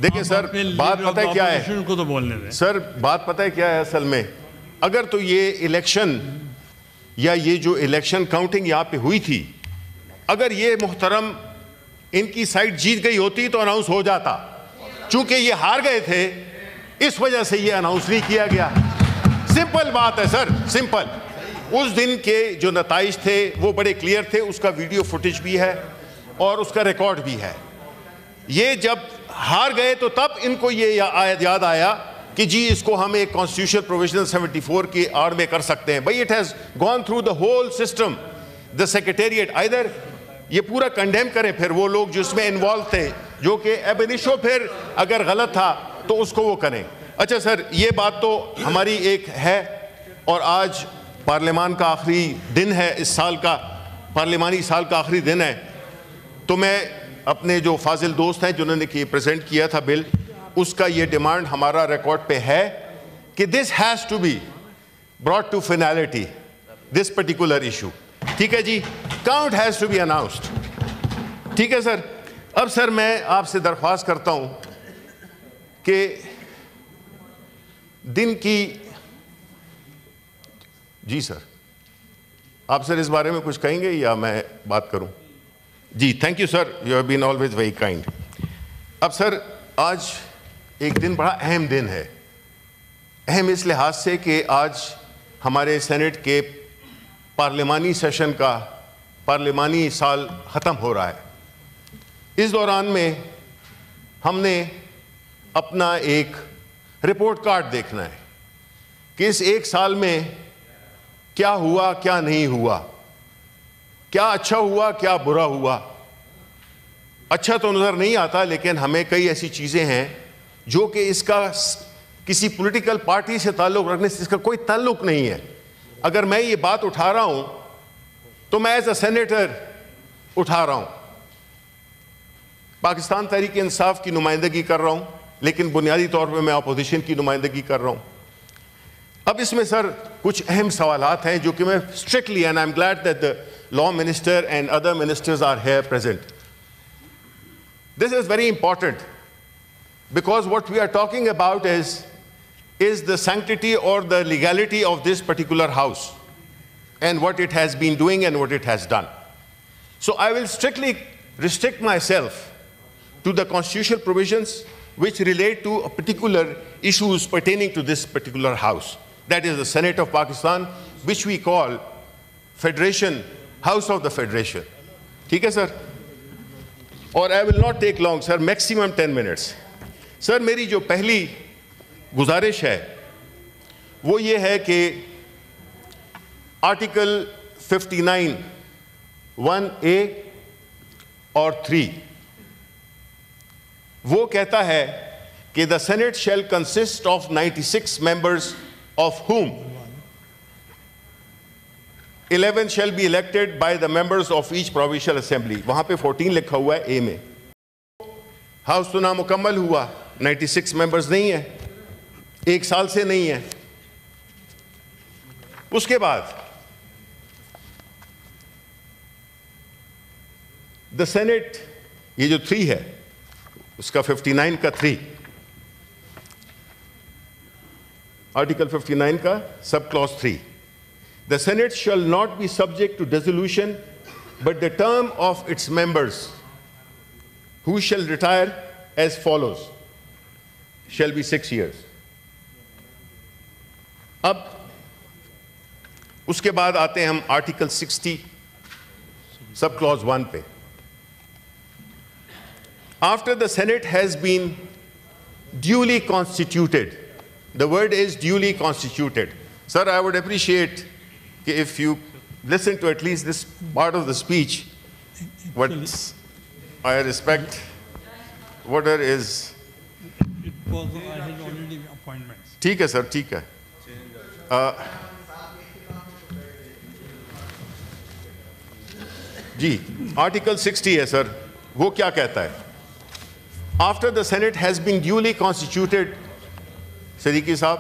دیکھیں سر بات پتہ ہے کیا ہے کو تو بولنے دیں سر، بات پتہ ہے کیا ہے اصل میں؟ اگر تو یہ الیکشن یا یہ جو الیکشن کاؤنٹنگ یہاں پہ ہوئی تھی، اگر یہ محترم ان کی سائٹ جیت گئی ہوتی تو اناؤنس ہو جاتا. چونکہ یہ ہار گئے تھے اس وجہ سے یہ اناؤنس نہیں کیا گیا. سمپل بات ہے سر، سمپل. اس دن کے جو نتائج تھے وہ بڑے کلیئر تھے، اس کا ویڈیو فوٹیج بھی ہے اور اس کا ریکارڈ بھی ہے. یہ جب ہار گئے تو تب ان کو یہ یاد آیا کہ جی اس کو ہم ایک کانسٹیٹیوشن پروویژن 74 کی آڑ میں کر سکتے ہیں. بھائی it has gone through the whole system. The secretariat ادھر یہ پورا کنڈیم کریں پھر وہ لوگ جو اس میں انوالو تھے، جو کہ ایب انیشو پھر اگر غلط تھا تو اس کو وہ کریں. اچھا سر، یہ بات تو ہماری ایک ہے، اور آج پارلیمان کا آخری دن ہے، اس سال کا پارلیمانی سال کا آخری دن ہے. تو میں اپنے جو فاضل دوست ہیں جنہوں نے پریزنٹ کیا تھا بل، اس کا یہ ڈیمانڈ ہمارا ریکارڈ پہ ہے کہ this has to be brought to finality, this particular issue. ٹھیک ہے جی، count has to be announced. ٹھیک ہے سر. اب سر میں آپ سے درخواست کرتا ہوں کہ دن کی جی سر، آپ سر اس بارے میں کچھ کہیں گے یا میں بات کروں؟ جی thank you sir, you have been always very kind. اب سر آج ایک دن بڑا اہم دن ہے. اہم اس لحاظ سے کہ آج ہمارے سینٹ کے پارلیمانی سیشن کا پارلیمانی سال ختم ہو رہا ہے. اس دوران میں ہم نے اپنا ایک رپورٹ کارڈ دیکھنا ہے کہ اس ایک سال میں کیا ہوا، کیا نہیں ہوا، کیا اچھا ہوا، کیا برا ہوا. اچھا تو نظر نہیں آتا، لیکن ہمیں کئی ایسی چیزیں ہیں جو کہ اس کا کسی پولیٹیکل پارٹی سے تعلق رکھنے سے اس کا کوئی تعلق نہیں ہے. اگر میں یہ بات اٹھا رہا ہوں تو میں ایز اے سینیٹر اٹھا رہا ہوں، پاکستان تحریک انصاف کی نمائندگی کر رہا ہوں، لیکن بنیادی طور پہ میں اپوزیشن کی نمائندگی کر رہا ہوں. اب اس میں سر کچھ اہم سوالات ہیں جو کہ میں strictly, and I am glad that the law minister and other ministers are here present. This is very important because what we are talking about is the sanctity or the legality of this particular house and what it has been doing and what it has done. So I will strictly restrict myself to the constitutional provisions which relate to particular issues pertaining to this particular house. That is the Senate of Pakistan, which we call Federation, House of the Federation. ٹھیک ہے سر؟ اور I will not take long, sir, maximum 10 minutes. سر میری جو پہلی گزارش ہے وہ یہ ہے کہ آرٹیکل 59 1A اور 3 وہ کہتا ہے کہ the Senate shall consist of 96 members of whom 11 shall be elected by the members of each provincial assembly. وہاں پہ 14 لکھا ہوا ہے اے میں. ہاؤس تو نامکمل ہوا، 96 ممبرز نہیں ہیں، ایک سال سے نہیں ہیں. اس کے بعد دا سینٹ، یہ جو 3 ہے اس کا 59 کا 3، آرٹیکل 59 کا سب close 3. The Senate shall not be subject to dissolution, but the term of its members who shall retire as follows shall be 6 years. اب اس کے بعد آتے ہیں ہم آرٹیکل 60 سب کلوز 1 پہ. After the Senate has been duly constituted, the word is duly constituted. Sir, I would appreciate if you listen to at least this part of the speech. What I respect, whatever is. It was already appointments. ٹھیک ہے سر، ٹھیک ہے. جی article 60 ہے سر، وہ کیا کہتا ہے؟ After the Senate has been duly constituted. Siddiqui صاحب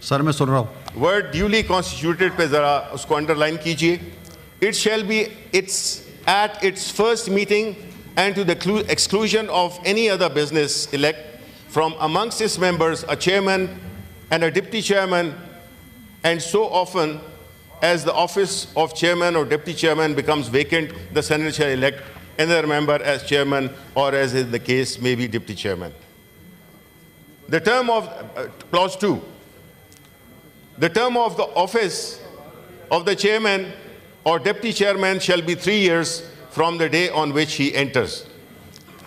سر میں سن رہا ہوں. ورڈ ڈیولی کانسٹیٹیوٹیڈ پہ ذرا اس کو انڈر لائن کیجیے. It shall be its at its first meeting and to the exclusion of any other business elect from amongst its members a chairman and a deputy chairman, and so often as the office of chairman or deputy chairman becomes vacant, the Senate shall elect another member as chairman, or as is the case may be deputy chairman. The term of clause 2, the term of the office of the chairman or deputy chairman shall be 3 years from the day on which he enters.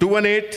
218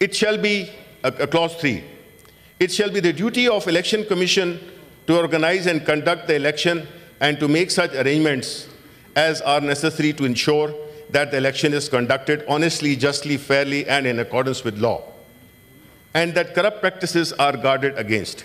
It shall be clause 3. It shall be the duty of election commission to organize and conduct the election and to make such arrangements as are necessary to ensure that the election is conducted honestly, justly, fairly, and in accordance with law, and that corrupt practices are guarded against.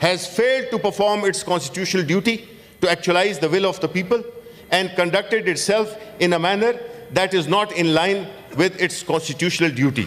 has failed to perform its constitutional duty to actualize the will of the people and conducted itself in a manner that is not in line with its constitutional duty.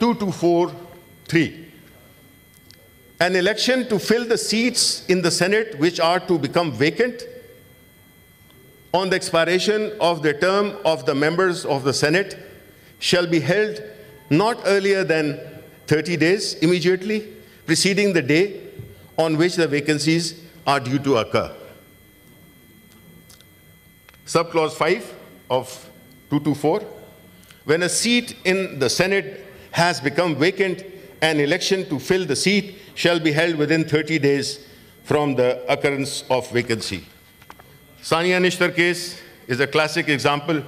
2243, an election to fill the seats in the Senate which are to become vacant on the expiration of the term of the members of the Senate shall be held not earlier than 30 days immediately preceding the day on which the vacancies are due to occur. Subclause 5 of 224, when a seat in the Senate has become vacant, an election to fill the seat shall be held within 30 days from the occurrence of vacancy. Sania Nishtar case is a classic example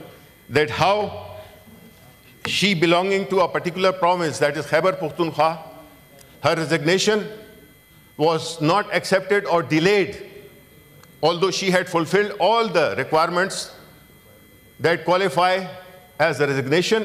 that how she, belonging to a particular province, that is Khyber Pakhtunkhwa, her resignation was not accepted or delayed, although she had fulfilled all the requirements that qualify as a resignation.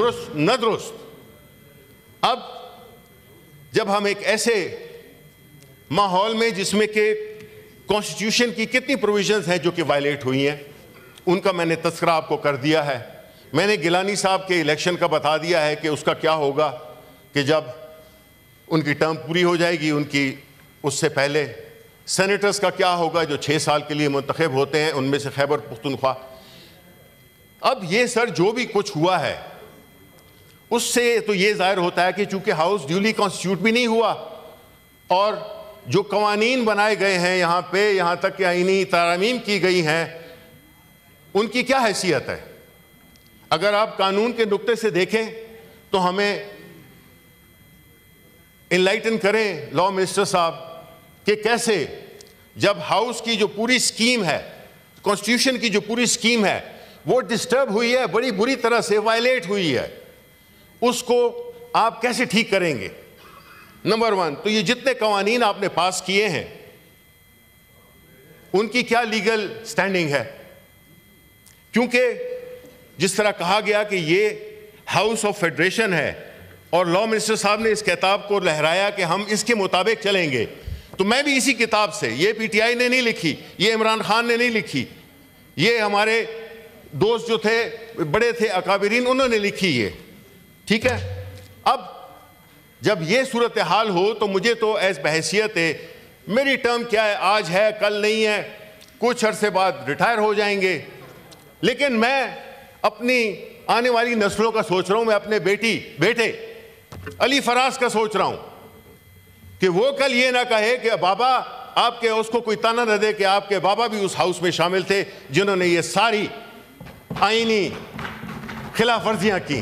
درست نہ درست. اب جب ہم ایک ایسے ماحول میں جس میں کہ کانسٹیٹیوشن کی کتنی پروویژنز ہیں جو کہ وائلیٹ ہوئی ہیں, ان کا میں نے تذکرہ آپ کو کر دیا ہے. میں نے گیلانی صاحب کے الیکشن کا بتا دیا ہے کہ اس کا کیا ہوگا کہ جب ان کی ٹرم پوری ہو جائے گی, ان کی اس سے پہلے سینیٹرز کا کیا ہوگا جو 6 سال کے لیے منتخب ہوتے ہیں, ان میں سے خیبر پختونخوا. اب یہ سر جو بھی کچھ ہوا ہے اس سے تو یہ ظاہر ہوتا ہے کہ چونکہ ہاؤس ڈیولی کانسٹیٹیوٹ بھی نہیں ہوا, اور جو قوانین بنائے گئے ہیں یہاں پہ, یہاں تک کہ آئینی ترامیم کی گئی ہیں, ان کی کیا حیثیت ہے. اگر آپ قانون کے نقطے سے دیکھیں تو ہمیں انلائٹن کریں لا منسٹر صاحب کہ کیسے جب ہاؤس کی جو پوری سکیم ہے, کانسٹیٹیوشن کی جو پوری سکیم ہے, وہ ڈسٹرب ہوئی ہے, بڑی بری طرح سے وائلیٹ ہوئی ہے, اس کو آپ کیسے ٹھیک کریں گے. نمبر 1 تو یہ جتنے قوانین آپ نے پاس کیے ہیں ان کی کیا لیگل سٹینڈنگ ہے, کیونکہ جس طرح کہا گیا کہ یہ ہاؤس آف فیڈریشن ہے اور لا منسٹر صاحب نے اس کتاب کو لہرایا کہ ہم اس کے مطابق چلیں گے, تو میں بھی اسی کتاب سے, یہ پی ٹی آئی نے نہیں لکھی, یہ عمران خان نے نہیں لکھی, یہ ہمارے دوست جو تھے بڑے تھے اکابرین, انہوں نے لکھی یہ, ٹھیک ہے. اب جب یہ صورتحال ہو تو مجھے تو ایز بحیثیت ہے, میری ٹرم کیا ہے, آج ہے کل نہیں ہے, کچھ عرصے بعد ریٹائر ہو جائیں گے, لیکن میں اپنی آنے والی نسلوں کا سوچ رہا ہوں, میں اپنے بیٹے علی فراز کا سوچ رہا ہوں کہ وہ کل یہ نہ کہے کہ بابا آپ کے, اس کو کوئی تانا نہ دے کہ آپ کے بابا بھی اس ہاؤس میں شامل تھے جنہوں نے یہ ساری آئینی خلاف ورزیاں کی.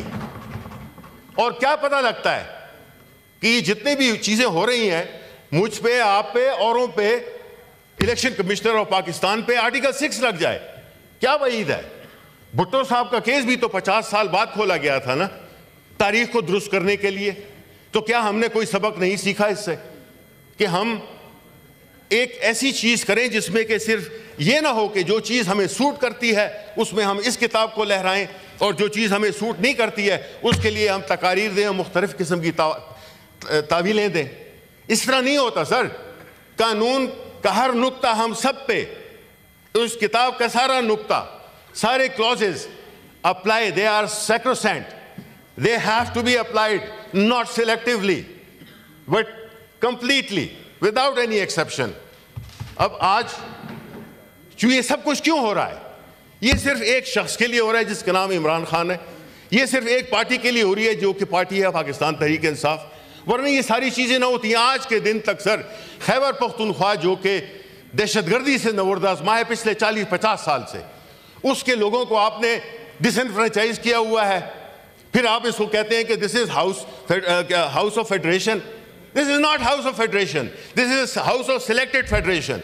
اور کیا پتہ لگتا ہے کہ جتنے بھی چیزیں ہو رہی ہیں مجھ پہ, آپ پہ, اوروں پہ, الیکشن کمشنر آف پاکستان پہ آرٹیکل 6 لگ جائے, کیا وعید ہے. بھٹو صاحب کا کیس بھی تو 50 سال بعد کھولا گیا تھا نا, تاریخ کو درست کرنے کے لیے. تو کیا ہم نے کوئی سبق نہیں سیکھا اس سے کہ ہم ایک ایسی چیز کریں جس میں کہ صرف یہ نہ ہو کہ جو چیز ہمیں سوٹ کرتی ہے اس میں ہم اس کتاب کو لہرائیں, اور جو چیز ہمیں سوٹ نہیں کرتی ہے اس کے لیے ہم تقاریر دیں اور مختلف قسم کی تعویلیں دیں. اس طرح نہیں ہوتا سر. قانون کا ہر نقطہ ہم سب پہ, اس کتاب کا سارا نقطہ, سارے clauses apply, they are sacrosanct, they have to be applied not selectively but completely without any exception. اب آج جو یہ سب کچھ کیوں ہو رہا ہے, یہ صرف ایک شخص کے لیے ہو رہا ہے جس کا نام عمران خان ہے, یہ صرف ایک پارٹی کے لیے ہو رہی ہے جو کہ پارٹی ہے پاکستان تحریک انصاف, ورنہ یہ ساری چیزیں نہ ہوتی ہیں. آج کے دن تک سر خیبر پختونخوا جو کہ دہشت گردی سے نوردازمہ ہے پچھلے 40-50 سال سے, اس کے لوگوں کو آپ نے ڈس انفرینچائز کیا ہوا ہے. پھر آپ اس کو کہتے ہیں کہ this is house of federation. This is not house of federation, this is house of selected federation.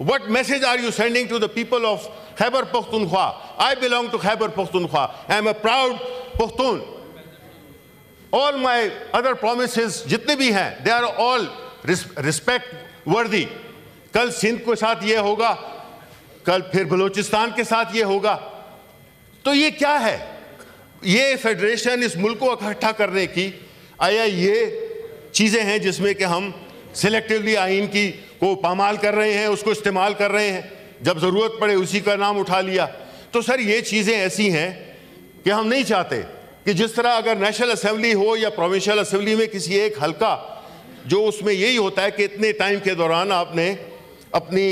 What message are you sending to the people of Khyber Pakhtunkhwa? I belong to Khyber Pakhtunkhwa. I am a proud Pakhtun. All my other promises جتنے بھی ہیں they are all respect worthy. کل سندھ کے ساتھ یہ ہوگا, کل پھر بلوچستان کے ساتھ یہ ہوگا. تو یہ کیا ہے؟ یہ فیڈریشن اس ملک کو اکٹھا کرنے کی, آیا یہ چیزیں ہیں جس میں کہ ہم سلیکٹیولی آئین کی کو پامال کر رہے ہیں, اس کو استعمال کر رہے ہیں, جب ضرورت پڑے اسی کا نام اٹھا لیا. تو سر یہ چیزیں ایسی ہیں کہ ہم نہیں چاہتے کہ جس طرح اگر نیشنل اسمبلی ہو یا پروونشل اسمبلی میں کسی ایک حلقہ, جو اس میں یہی ہوتا ہے کہ اتنے ٹائم کے دوران آپ نے اپنی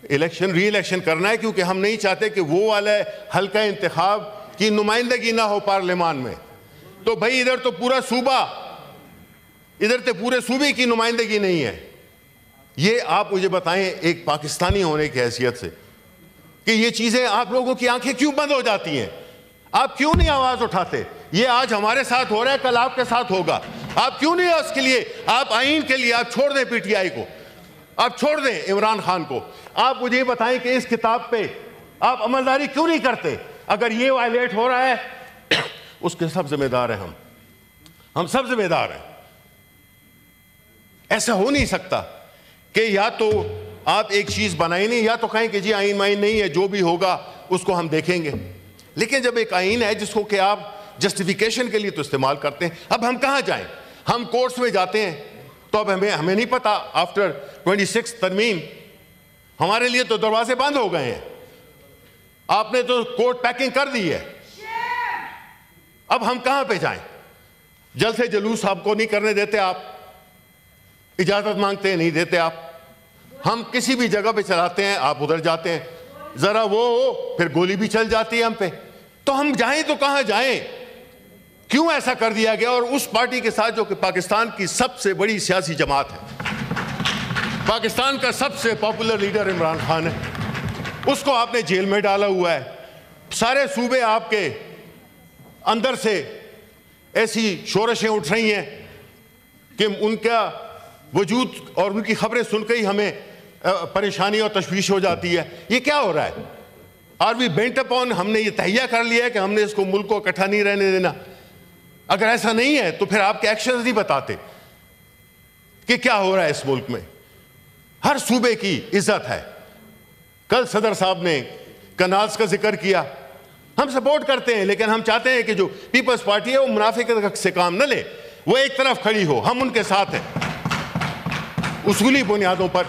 ری الیکشن کرنا ہے, کیونکہ ہم نہیں چاہتے کہ وہ والا حلقہ انتخاب کی نمائندگی نہ ہو پارلیمان میں. تو بھائی ادھر تو پورا صوبہ, ادھر تو پورے صوبے کی نمائندگی نہیں ہے. یہ آپ مجھے بتائیں ایک پاکستانی ہونے کی حیثیت سے کہ یہ چیزیں آپ لوگوں کی آنکھیں کیوں بند ہو جاتی ہیں؟ آپ کیوں نہیں آواز اٹھاتے؟ یہ آج ہمارے ساتھ ہو رہا ہے, کل آپ کے ساتھ ہوگا. آپ کیوں نہیں اس کے لیے, آپ آئین کے لیے آپ چھوڑ دیں پی ٹی آئی کو, آپ چھوڑ دیں عمران خان کو. آپ مجھے یہ بتائیں کہ اس کتاب پہ آپ عملداری کیوں نہیں کرتے؟ اگر یہ وائلیٹ ہو رہا ہے اس کے سب ذمہ دار ہیں ہم سب ذمہ دار ہیں. ایسا ہو نہیں سکتا کہ یا تو آپ ایک چیز بنائیں نہیں, یا تو کہیں کہ جی آئین مائن نہیں ہے, جو بھی ہوگا اس کو ہم دیکھیں گے. لیکن جب ایک آئین ہے جس کو کہ آپ جسٹیفیکیشن کے لیے تو استعمال کرتے ہیں. اب ہم کہاں جائیں؟ ہم کورٹس میں جاتے ہیں تو اب ہمیں نہیں پتا. آفٹر 26 ترمیم ہمارے لیے تو دروازے بند ہو گئے ہیں. آپ نے تو کورٹ پیکنگ کر دی ہے. اب ہم کہاں پہ جائیں؟ جلسے جلوس آپ کو نہیں کرنے دیتے, آپ اجازت مانگتے ہیں, نہیں دیتے آپ. ہم کسی بھی جگہ پہ چلاتے ہیں, آپ ادھر جاتے ہیں, ذرا وہ ہو پھر گولی بھی چل جاتی ہے ہم پہ. تو ہم جائیں تو کہاں جائیں؟ کیوں ایسا کر دیا گیا؟ اور اس پارٹی کے ساتھ جو کہ پاکستان کی سب سے بڑی سیاسی جماعت ہے, پاکستان کا سب سے پاپولر لیڈر عمران خان ہے, اس کو آپ نے جیل میں ڈالا ہوا ہے. سارے صوبے آپ کے اندر سے ایسی شورشیں اٹھ رہی ہیں کہ ان کا وجود اور ان کی خبریں سن کے ہی ہمیں پریشانی اور تشویش ہو جاتی ہے. یہ کیا ہو رہا ہے؟ آر وی بینٹ اپون, ہم نے یہ تہیہ کر لیا ہے کہ ہم نے اس کو ملک کو اکٹھا نہیں رہنے دینا. اگر ایسا نہیں ہے تو پھر آپ کے ایکشنز نہیں بتاتے کہ کیا ہو رہا ہے اس ملک میں. ہر صوبے کی عزت ہے. کل صدر صاحب نے کنالز کا ذکر کیا. ہم سپورٹ کرتے ہیں, لیکن ہم چاہتے ہیں کہ جو پیپلز پارٹی ہے وہ منافقت سے کام نہ لے, وہ ایک طرف کھڑی ہو. ہم ان کے ساتھ ہیں اصولی بنیادوں پر.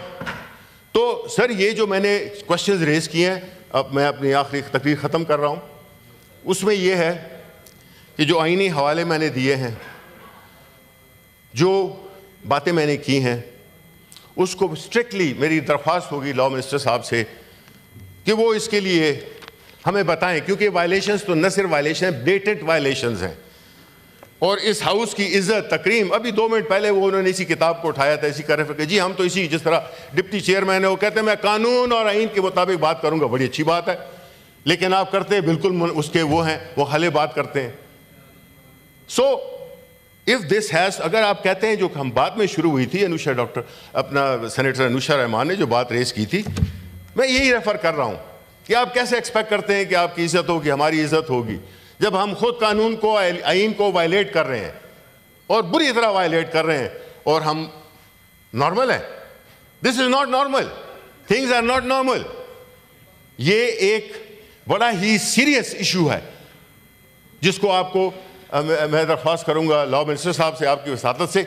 تو سر یہ جو میں نے کوشچنز ریز کیے ہیں, اب میں اپنی آخری تقریر ختم کر رہا ہوں. اس میں یہ ہے کہ جو آئینی حوالے میں نے دیے ہیں, جو باتیں میں نے کی ہیں, اس کو اسٹرکٹلی میری درخواست ہوگی لاء منسٹر صاحب سے کہ وہ اس کے لیے ہمیں بتائیں, کیونکہ وائلیشنز تو نہ صرف وائلیشن ہیں, بلیٹنٹ وائلیشنز ہیں. اور اس ہاؤس کی عزت تکریم, ابھی 2 منٹ پہلے وہ انہوں نے اسی کتاب کو اٹھایا تھا, اسی کا ریفر کہ جی ہم تو اسی, جس طرح ڈپٹی چیئرمین ہے وہ کہتے ہیں میں قانون اور آئین کے مطابق بات کروں گا. بڑی اچھی بات ہے, لیکن آپ کرتے ہیں بالکل اس کے وہ ہیں, وہ حلے بات کرتے ہیں. سو if this has, اگر آپ کہتے ہیں جو ہم بات میں شروع ہوئی تھی, انوشا ڈاکٹر اپنا سینیٹر انوشا رحمان نے جو بات ریز کی تھی, میں یہی ریفر کر رہا ہوں کہ آپ کیسے ایکسپیکٹ کرتے ہیں کہ آپ کی عزت ہوگی, ہماری عزت ہوگی, جب ہم خود قانون کو, آئین کو وائلیٹ کر رہے ہیں اور بری طرح وائلیٹ کر رہے ہیں, اور ہم نارمل ہیں. This is not normal, things are not normal. یہ ایک بڑا ہی سیریس ایشو ہے جس کو آپ کو میں درخواست کروں گا لاء منسٹر صاحب سے, آپ کی وساطت سے,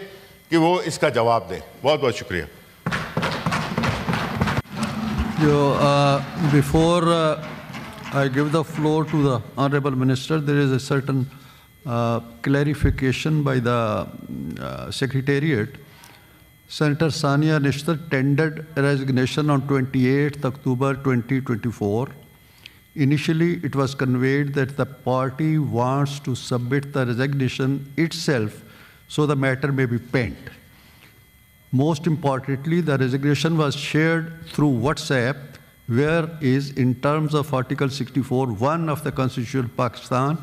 کہ وہ اس کا جواب دیں. بہت بہت شکریہ. Before I give the floor to the Honorable Minister, there is a certain clarification by the Secretariat. Senator Sania Nishtar tendered resignation on 28th October 2024. Initially, it was conveyed that the party wants to submit the resignation itself so the matter may be penned. Most importantly, the resignation was shared through WhatsApp, whereas in terms of Article 64(1) of the Constitution of Pakistan,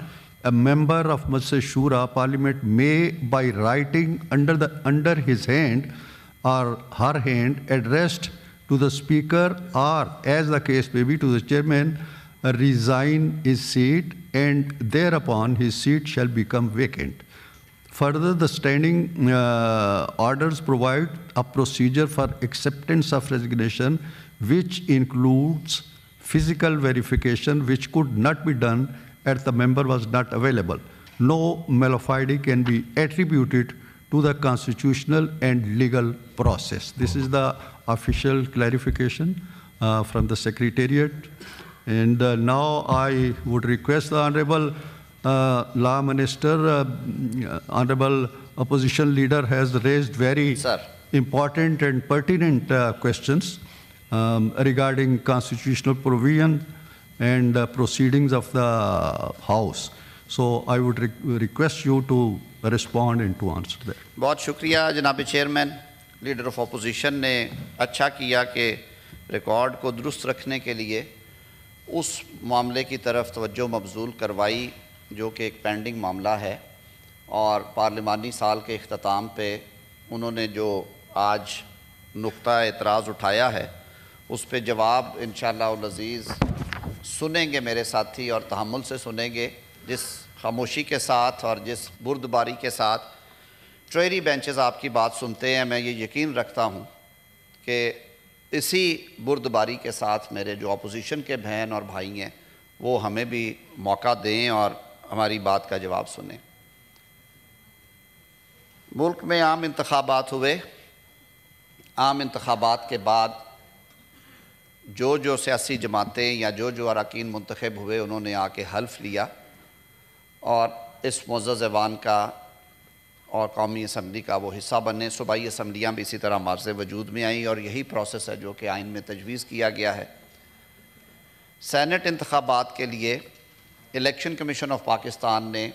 a member of Majlis Shura Parliament may, by writing under his hand or her hand, addressed to the Speaker or, as the case may be, to the Chairman, resign his seat, and thereupon his seat shall become vacant. Further, the standing orders provide a procedure for acceptance of resignation, which includes physical verification, which could not be done as the member was not available. No malafide can be attributed to the constitutional and legal process. This is the official clarification from the Secretariat. And now I would request the Honorable Law Minister, Honorable Opposition Leader has raised very important and pertinent questions regarding constitutional provision and proceedings of the House. So I would request you to respond and to answer that. بہت شکریہ جناب chairman. Leader of opposition نے اچھا کیا کہ record کو درست رکھنے کے لیے اس معاملے کی طرف توجہ مبذول کروائی جو کہ ایک پینڈنگ معاملہ ہے, اور پارلیمانی سال کے اختتام پہ انہوں نے جو آج نقطہ اعتراض اٹھایا ہے اس پہ جواب انشاءاللہ العزیز سنیں گے میرے ساتھی, اور تحمل سے سنیں گے. جس خاموشی کے ساتھ اور جس بردباری کے ساتھ ٹریری بینچز آپ کی بات سنتے ہیں, میں یہ یقین رکھتا ہوں کہ اسی بردباری کے ساتھ میرے جو اپوزیشن کے بہن اور بھائی ہیں وہ ہمیں بھی موقع دیں اور ہماری بات کا جواب سنیں۔ ملک میں عام انتخابات ہوئے، عام انتخابات کے بعد جو سیاسی جماعتیں یا جو اراکین منتخب ہوئے انہوں نے آ کے حلف لیا اور اس معزز ایوان کا اور قومی اسمبلی کا وہ حصہ بنے۔ صوبائی اسمبلیاں بھی اسی طرح مارز وجود میں آئیں اور یہی پروسیس ہے جو کہ آئین میں تجویز کیا گیا ہے۔ سینٹ انتخابات کے لیے الیکشن کمیشن آف پاکستان نے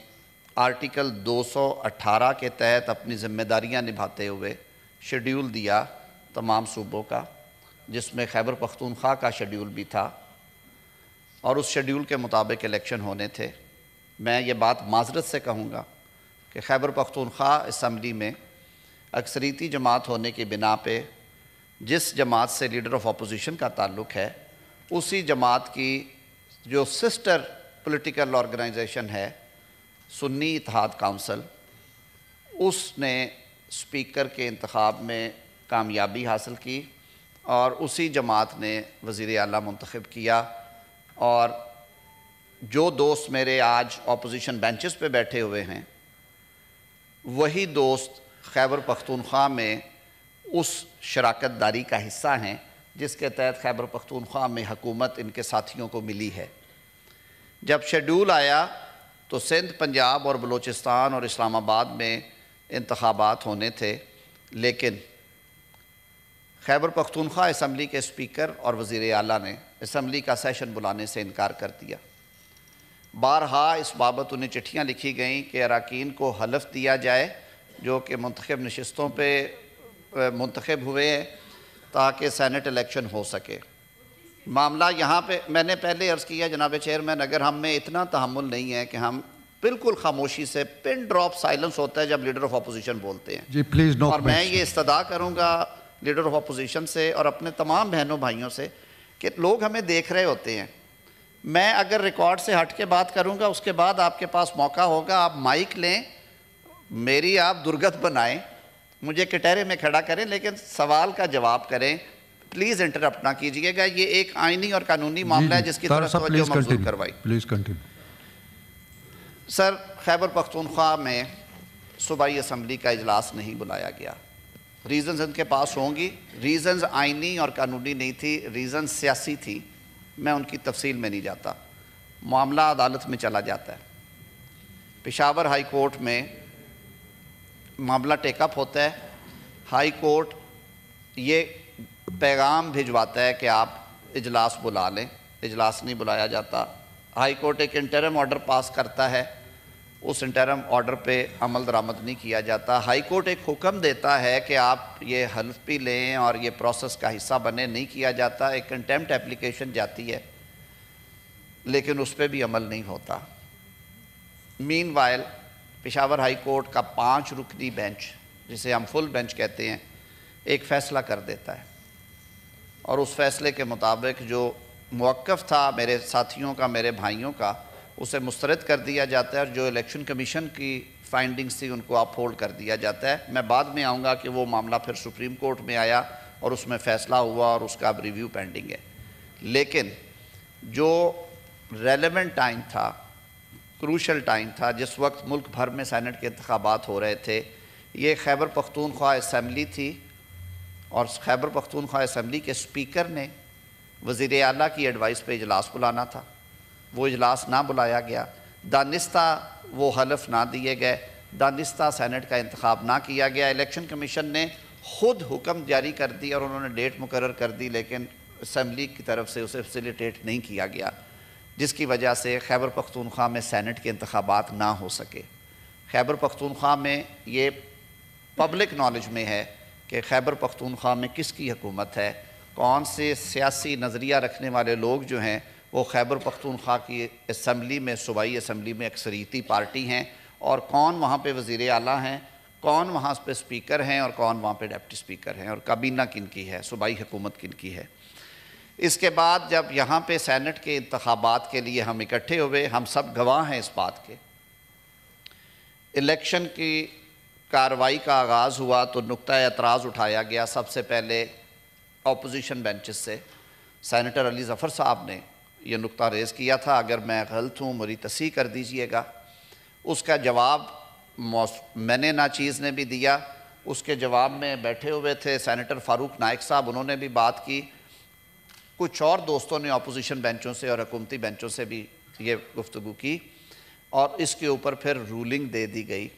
آرٹیکل 218 کے تحت اپنی ذمہ داریاں نبھاتے ہوئے شیڈیول دیا تمام صوبوں کا، جس میں خیبر پختونخوا کا شیڈیول بھی تھا، اور اس شیڈیول کے مطابق الیکشن ہونے تھے۔ میں یہ بات معذرت سے کہوں گا کہ خیبر پختونخوا اسمبلی میں اکثریتی جماعت ہونے کی بنا پہ جس جماعت سے لیڈر آف اپوزیشن کا تعلق ہے، اسی جماعت کی جو سسٹر پولیٹیکل آرگنائزیشن ہے سنی اتحاد کونسل، اس نے اسپیکر کے انتخاب میں کامیابی حاصل کی اور اسی جماعت نے وزیر اعلیٰ منتخب کیا۔ اور جو دوست میرے آج اپوزیشن بینچز پہ بیٹھے ہوئے ہیں، وہی دوست خیبر پختونخوا میں اس شراکت داری کا حصہ ہیں جس کے تحت خیبر پختونخوا میں حکومت ان کے ساتھیوں کو ملی ہے۔ جب شیڈول آیا تو سندھ، پنجاب اور بلوچستان اور اسلام آباد میں انتخابات ہونے تھے، لیکن خیبر پختونخوا اسمبلی کے اسپیکر اور وزیر اعلیٰ نے اسمبلی کا سیشن بلانے سے انکار کر دیا۔ بارہا اس بابت انہیں چٹھیاں لکھی گئیں کہ اراکین کو حلف دیا جائے جو کہ منتخب نشستوں پہ منتخب ہوئے ہیں تاکہ سینٹ الیکشن ہو سکے۔ معاملہ یہاں پہ میں نے پہلے عرض کیا جناب چیئرمین، اگر ہم میں اتنا تحمل نہیں ہے کہ ہم بالکل خاموشی سے پن ڈراپ سائلنس ہوتا ہے جب لیڈر آف اپوزیشن بولتے ہیں، جی پلیز نو اور میں یہ استدعا کروں گا لیڈر آف اپوزیشن سے اور اپنے تمام بہنوں بھائیوں سے کہ لوگ ہمیں دیکھ رہے ہوتے ہیں۔ میں اگر ریکارڈ سے ہٹ کے بات کروں گا، اس کے بعد آپ کے پاس موقع ہوگا، آپ مائک لیں، میری آپ درگت بنائیں، مجھے کٹہرے میں کھڑا کریں، لیکن سوال کا جواب کریں، پلیز انٹرپٹ نہ کیجئے گا۔ یہ ایک آئینی اور قانونی معاملہ ہے جس کی طرف توجہ مبذول کروائی۔ Please continue. Sir, Khyber Pakhtunkhwa میں صوبائی اسمبلی کا اجلاس نہیں بلایا گیا۔ ریزنز ان کے پاس ہوں گی، ریزنز آئینی اور قانونی نہیں تھی، ریزنز سیاسی تھی، میں ان کی تفصیل میں نہیں جاتا، معاملہ عدالت میں چلا جاتا ہے۔ پشاور ہائی کورٹ میں معاملہ ٹیک اپ ہوتا ہے، ہائی کورٹ یہ پیغام بھجواتا ہے کہ آپ اجلاس بلا لیں، اجلاس نہیں بلایا جاتا۔ ہائی کورٹ ایک انٹرم آرڈر پاس کرتا ہے، اس انٹرم آرڈر پہ عمل درآمد نہیں کیا جاتا۔ ہائی کورٹ ایک حکم دیتا ہے کہ آپ یہ حلف بھی لیں اور یہ پروسیس کا حصہ بنے، نہیں کیا جاتا۔ ایک کنٹیمپٹ اپلیکیشن جاتی ہے لیکن اس پہ بھی عمل نہیں ہوتا۔ مین وائل پشاور ہائی کورٹ کا 5 رکنی بینچ، جسے ہم فل بینچ کہتے ہیں، ایک فیصلہ کر دیتا ہے، اور اس فیصلے کے مطابق جو موقف تھا میرے ساتھیوں کا، میرے بھائیوں کا، اسے مسترد کر دیا جاتا ہے، اور جو الیکشن کمیشن کی فائنڈنگز تھی ان کو اپ ہولڈ کر دیا جاتا ہے۔ میں بعد میں آؤں گا کہ وہ معاملہ پھر سپریم کورٹ میں آیا اور اس میں فیصلہ ہوا اور اس کا اب ریویو پینڈنگ ہے۔ لیکن جو ریلیونٹ ٹائم تھا، کروشل ٹائم تھا، جس وقت ملک بھر میں سینٹ کے انتخابات ہو رہے تھے، یہ خیبر پختونخوا اسمبلی تھی، اور خیبر پختونخوا اسمبلی کے اسپیکر نے وزیر اعلیٰ کی ایڈوائس پہ اجلاس بلانا تھا، وہ اجلاس نہ بلایا گیا، دانستہ وہ حلف نہ دیے گئے، دانستہ سینٹ کا انتخاب نہ کیا گیا۔ الیکشن کمیشن نے خود حکم جاری کر دی اور انہوں نے ڈیٹ مقرر کر دی، لیکن اسمبلی کی طرف سے اسے فیسیلیٹیٹ نہیں کیا گیا، جس کی وجہ سے خیبر پختونخوا میں سینٹ کے انتخابات نہ ہو سکے۔ خیبر پختونخوا میں یہ پبلک نالج میں ہے کہ خیبر پختونخوا میں کس کی حکومت ہے، کون سے سیاسی نظریہ رکھنے والے لوگ جو ہیں وہ خیبر پختونخوا کی اسمبلی میں، صوبائی اسمبلی میں اکثریتی پارٹی ہیں، اور کون وہاں پہ وزیر اعلیٰ ہیں، کون وہاں پہ اسپیکر ہیں اور کون وہاں پہ ڈپٹی اسپیکر ہیں، اور کابینہ کن کی ہے، صوبائی حکومت کن کی ہے۔ اس کے بعد جب یہاں پہ سینٹ کے انتخابات کے لیے ہم اکٹھے ہوئے، ہم سب گواہ ہیں اس بات کے، الیکشن کی کارروائی کا آغاز ہوا تو نقطہ اعتراض اٹھایا گیا سب سے پہلے اپوزیشن بینچز سے۔ سینیٹر علی ظفر صاحب نے یہ نقطہ ریز کیا تھا، اگر میں غلط ہوں میری تصحیح کر دیجئے گا۔ اس کا جواب میں نے ناچیز نے بھی دیا. اس کے جواب میں بیٹھے ہوئے تھے سینیٹر فاروق نائک صاحب, انہوں نے بھی بات کی. کچھ اور دوستوں نے اپوزیشن بینچوں سے اور حکومتی بینچوں سے بھی یہ گفتگو کی, اور اس کے اوپر پھر رولنگ دے دی گئی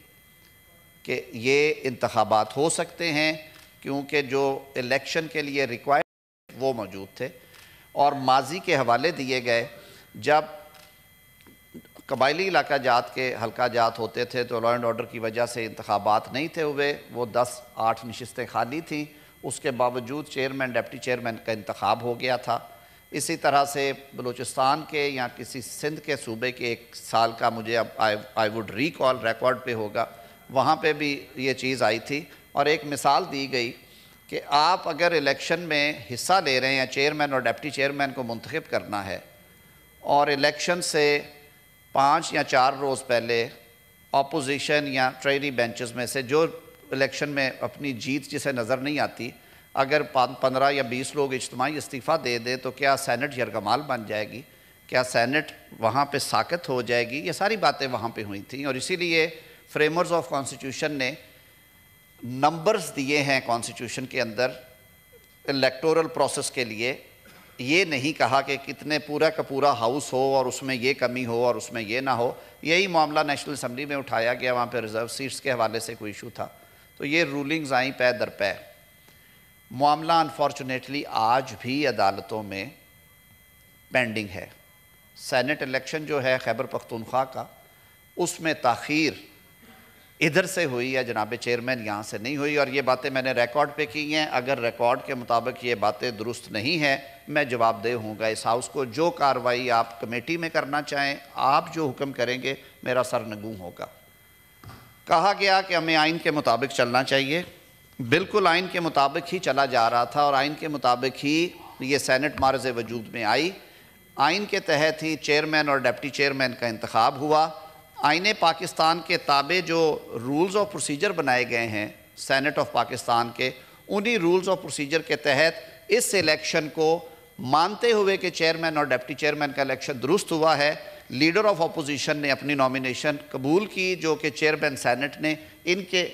کہ یہ انتخابات ہو سکتے ہیں, کیونکہ جو الیکشن کے لیے ریکوائرڈ وہ موجود تھے. اور ماضی کے حوالے دیے گئے, جب قبائلی علاقہ جات کے حلقہ جات ہوتے تھے تو لا اینڈ آرڈر کی وجہ سے انتخابات نہیں تھے ہوئے, وہ 10-8 نشستیں خالی تھیں, اس کے باوجود چیئرمین ڈپٹی چیئرمین کا انتخاب ہو گیا تھا. اسی طرح سے بلوچستان کے یا کسی سندھ کے صوبے کے ایک سال کا مجھے اب آئی ووڈ ریکال ریکارڈ پہ ہوگا, وہاں پہ بھی یہ چیز آئی تھی. اور ایک مثال دی گئی کہ آپ اگر الیکشن میں حصہ لے رہے ہیں, چیئرمین اور ڈپٹی چیئرمین کو منتخب کرنا ہے, اور الیکشن سے 5 یا 4 روز پہلے اپوزیشن یا ٹریری بینچز میں سے جو الیکشن میں اپنی جیت جسے نظر نہیں آتی, اگر 15 یا 20 لوگ اجتماعی استعفیٰ دے دیں تو کیا سینٹ یرغمال بن جائے گی؟ کیا سینٹ وہاں پہ ساکت ہو جائے گی؟ یہ ساری باتیں وہاں پہ ہوئی تھیں. اور اسی لیے فریمرز آف کانسٹیٹیوشن نے نمبرز دیے ہیں کانسٹیٹیوشن کے اندر الیکٹورل پروسیس کے لیے. یہ نہیں کہا کہ کتنے پورا کا پورا ہاؤس ہو اور اس میں یہ کمی ہو اور اس میں یہ نہ ہو. یہی معاملہ نیشنل اسمبلی میں اٹھایا گیا, وہاں پہ ریزرو سیٹس کے حوالے سے کوئی ایشو تھا. تو یہ رولنگز آئیں پے در پے. معاملہ انفارچونیٹلی آج بھی عدالتوں میں پینڈنگ ہے. سینٹ الیکشن جو ہے خیبر پختونخوا کا, اس میں تاخیر ادھر سے ہوئی ہے, جناب چیئرمین یہاں سے نہیں ہوئی. اور یہ باتیں میں نے ریکارڈ پہ کی ہیں, اگر ریکارڈ کے مطابق یہ باتیں درست نہیں ہیں میں جواب دہ ہوں گا اس ہاؤس کو. جو کارروائی آپ کمیٹی میں کرنا چاہیں, آپ جو حکم کریں گے, میرا سر نگوں ہوگا. کہا گیا کہ ہمیں آئین کے مطابق چلنا چاہیے. بالکل آئین کے مطابق ہی چلا جا رہا تھا, اور آئین کے مطابق ہی یہ سینٹ معرض وجود میں آئی. آئین کے تحت ہی چیئرمین اور ڈپٹی چیئرمین کا انتخاب ہوا. آئین پاکستان کے تابع جو رولز آف پروسیجر بنائے گئے ہیں سینٹ آف پاکستان کے, انہی رولز آف پروسیجر کے تحت اس الیکشن کو مانتے ہوئے کہ چیئرمین اور ڈپٹی چیئرمین کا الیکشن درست ہوا ہے, لیڈر آف اپوزیشن نے اپنی نومینیشن قبول کی, جو کہ چیئرمین سینٹ نے. ان کے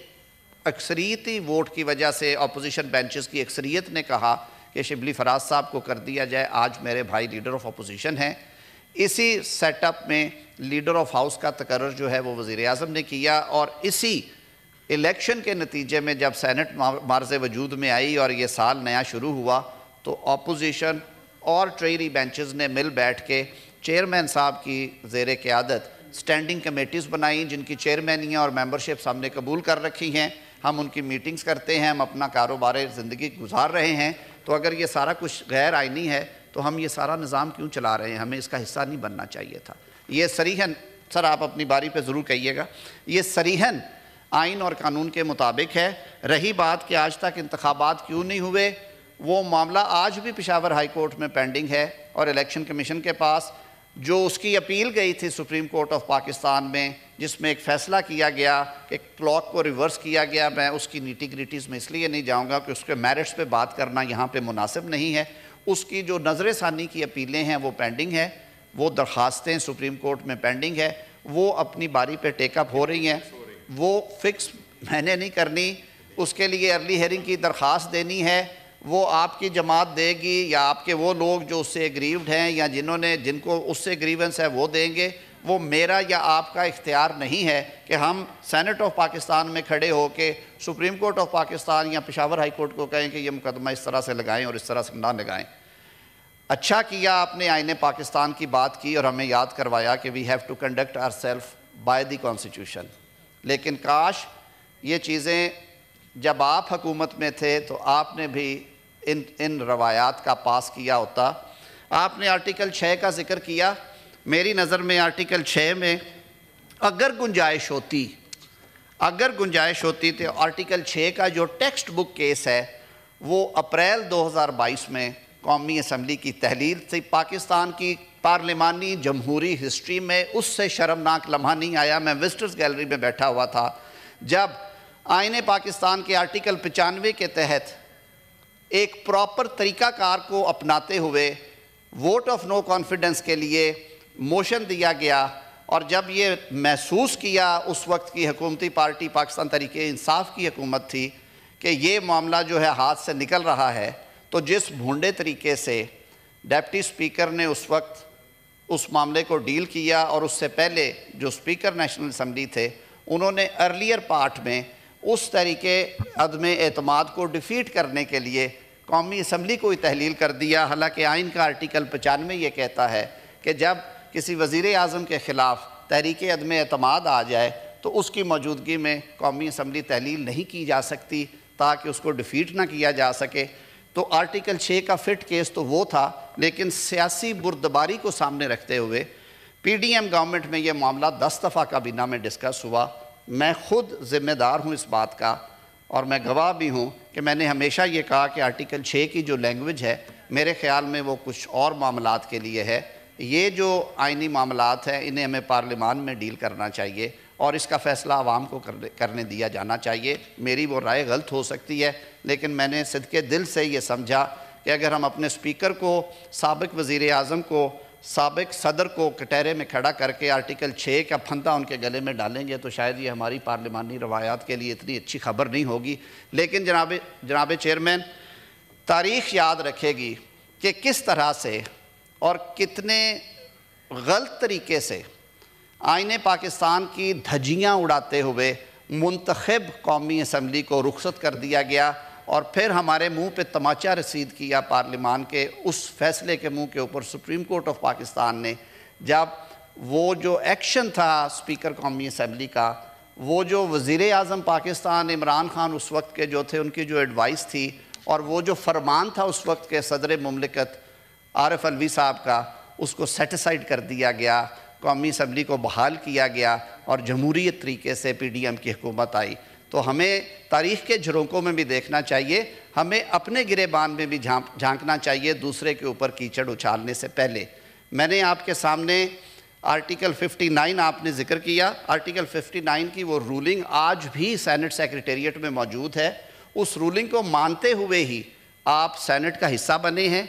اکثریتی ووٹ کی وجہ سے اپوزیشن بینچز کی اکثریت نے کہا کہ شبلی فراز صاحب کو کر دیا جائے. آج میرے بھائی لیڈر آف اپوزیشن ہیں. اسی سیٹ اپ میں لیڈر آف ہاؤس کا تقرر جو ہے وہ وزیر اعظم نے کیا, اور اسی الیکشن کے نتیجے میں جب سینٹ معرض وجود میں آئی اور یہ سال نیا شروع ہوا, تو اپوزیشن اور ٹریری بینچز نے مل بیٹھ کے چیئرمین صاحب کی زیر قیادت سٹینڈنگ کمیٹیز بنائیں, جن کی چیئرمینیاں اور ممبرشپس ہم نے قبول کر رکھی ہیں. ہم ان کی میٹنگز کرتے ہیں, ہم اپنا کاروبار زندگی گزار رہے ہیں. تو اگر یہ سارا کچھ غیر آئینی ہے تو ہم یہ سارا نظام کیوں چلا رہے ہیں؟ ہمیں اس کا حصہ نہیں بننا چاہیے تھا. یہ صریحاً, سر آپ اپنی باری پہ ضرور کہیے گا, یہ صریحاً آئین اور قانون کے مطابق ہے. رہی بات کہ آج تک انتخابات کیوں نہیں ہوئے, وہ معاملہ آج بھی پشاور ہائی کورٹ میں پینڈنگ ہے, اور الیکشن کمیشن کے پاس جو اس کی اپیل گئی تھی سپریم کورٹ آف پاکستان میں, جس میں ایک فیصلہ کیا گیا کہ کلاک کو ریورس کیا گیا. میں اس کی نیٹی گریٹیز میں اس لیے نہیں جاؤں گا کہ اس کے میرٹس پہ بات کرنا یہاں پہ مناسب نہیں ہے. اس کی جو نظر ثانی کی اپیلیں ہیں وہ پینڈنگ ہیں, وہ درخواستیں سپریم کورٹ میں پینڈنگ ہے, وہ اپنی باری پہ ٹیک اپ ہو رہی ہیں. وہ فکس میں نے نہیں کرنی, اس کے لیے ارلی ہیئرنگ کی درخواست دینی ہے. وہ آپ کی جماعت دے گی, یا آپ کے وہ لوگ جو اس سے ایگریوڈ ہیں یا جن کو اس سے گریونس ہے وہ دیں گے. وہ میرا یا آپ کا اختیار نہیں ہے کہ ہم سینٹ آف پاکستان میں کھڑے ہو کے سپریم کورٹ آف پاکستان یا پشاور ہائی کورٹ کو کہیں کہ یہ مقدمہ اس طرح سے لگائیں اور اس طرح سے نہ لگائیں. اچھا کیا آپ نے آئین پاکستان کی بات کی اور ہمیں یاد کروایا کہ we have to conduct our self by the constitution. لیکن کاش یہ چیزیں جب آپ حکومت میں تھے تو آپ نے بھی ان روایات کا پاس کیا ہوتا. آپ نے آرٹیکل 6 کا ذکر کیا. میری نظر میں آرٹیکل 6 میں اگر گنجائش ہوتی تو آرٹیکل 6 کا جو ٹیکسٹ بک کیس ہے وہ اپریل 2022 میں قومی اسمبلی کی تحلیل تھی. پاکستان کی پارلیمانی جمہوری ہسٹری میں اس سے شرمناک لمحہ نہیں آیا. میں وزٹرز گیلری میں بیٹھا ہوا تھا جب آئین پاکستان کے آرٹیکل 95 کے تحت ایک پراپر طریقہ کار کو اپناتے ہوئے ووٹ آف نو کانفیڈنس کے لیے موشن دیا گیا, اور جب یہ محسوس کیا اس وقت کی حکومتی پارٹی پاکستان تحریک انصاف کی حکومت تھی کہ یہ معاملہ جو ہے ہاتھ سے نکل رہا ہے، تو جس بھونڈے طریقے سے ڈیپٹی سپیکر نے اس وقت اس معاملے کو ڈیل کیا، اور اس سے پہلے جو سپیکر نیشنل اسمبلی تھے انہوں نے ارلیئر پارٹ میں اس طریقے عدم اعتماد کو ڈیفیٹ کرنے کے لیے قومی اسمبلی کو ہی تحلیل کر دیا، حالانکہ آئین کا آرٹیکل 95 یہ کہتا ہے کہ جب کسی وزیر اعظم کے خلاف تحریک عدم اعتماد آ جائے تو اس کی موجودگی میں قومی اسمبلی تحلیل نہیں کی جا سکتی تاکہ اس کو ڈیفیٹ نہ کیا جا سکے۔ تو آرٹیکل 6 کا فٹ کیس تو وہ تھا، لیکن سیاسی بردباری کو سامنے رکھتے ہوئے پی ڈی ایم گورنمنٹ میں یہ معاملہ 10 دفعہ کابینہ میں ڈسکس ہوا۔ میں خود ذمہ دار ہوں اس بات کا، اور میں گواہ بھی ہوں کہ میں نے ہمیشہ یہ کہا کہ آرٹیکل 6 کی جو لینگویج ہے میرے خیال میں وہ کچھ اور معاملات کے لیے ہے۔ یہ جو آئینی معاملات ہیں انہیں ہمیں پارلیمان میں ڈیل کرنا چاہیے اور اس کا فیصلہ عوام کو کرنے دیا جانا چاہیے۔ میری وہ رائے غلط ہو سکتی ہے، لیکن میں نے صدقے دل سے یہ سمجھا کہ اگر ہم اپنے سپیکر کو، سابق وزیر اعظم کو، سابق صدر کو کٹہرے میں کھڑا کر کے آرٹیکل 6 کا پھندا ان کے گلے میں ڈالیں گے تو شاید یہ ہماری پارلیمانی روایات کے لیے اتنی اچھی خبر نہیں ہوگی۔ لیکن جناب چیئرمین، تاریخ یاد رکھے گی کہ کس طرح سے اور کتنے غلط طریقے سے آئین پاکستان کی دھجیاں اڑاتے ہوئے منتخب قومی اسمبلی کو رخصت کر دیا گیا، اور پھر ہمارے منہ پہ تماچا رسید کیا پارلیمان کے اس فیصلے کے منہ کے اوپر سپریم کورٹ آف پاکستان نے، جب وہ جو ایکشن تھا سپیکر قومی اسمبلی کا، وہ جو وزیر اعظم پاکستان عمران خان اس وقت کے جو تھے ان کی جو ایڈوائس تھی، اور وہ جو فرمان تھا اس وقت کے صدر مملکت عارف الوی صاحب کا، اس کو سیٹ اسائیڈ کر دیا گیا، قومی اسمبلی کو بحال کیا گیا اور جمہوریت طریقے سے پی ڈی ایم کی حکومت آئی۔ تو ہمیں تاریخ کے جھروکوں میں بھی دیکھنا چاہیے، ہمیں اپنے گریبان میں بھی جھانکنا چاہیے دوسرے کے اوپر کیچڑ اچھالنے سے پہلے۔ میں نے آپ کے سامنے آرٹیکل 59 آپ نے ذکر کیا، آرٹیکل 59 کی وہ رولنگ آج بھی سینٹ سیکریٹریٹ میں موجود ہے۔ اس رولنگ کو مانتے ہوئے ہی آپ سینٹ کا حصہ بنے ہیں۔